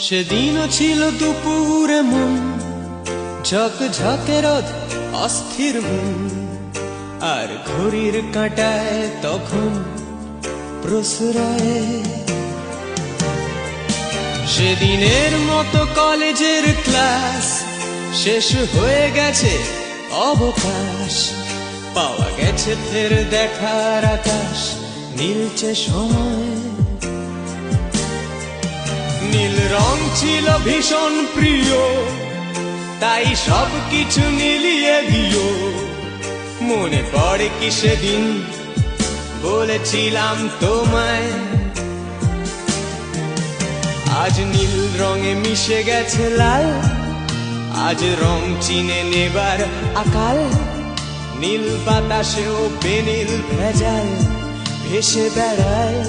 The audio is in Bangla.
সেদিনও ছিল দুপুরে মন ঝকঝকে রোদ অস্থির মন, আর ঘড়ির কাঁটায় তখন প্রশ্রয়। সেদিনের মতো কলেজের ক্লাস শেষ হয়ে গেছে, অবকাশ পাওয়া গেছে ফের দেখার আকাশ, নীলচে সময়। নীল রং ছিল ভীষণ প্রিয়, তাই সব কিছু নীলিয়ে দিও। মনে পড়ে কি সেদিন বলেছিলাম তোমায়, আজ নীল রঙে মিশে গেছে লাল, আজ রং চিনে নেবার আকাল। নীল বাতাসেও বেনীল ভেজাল ভেসে বেড়ায়।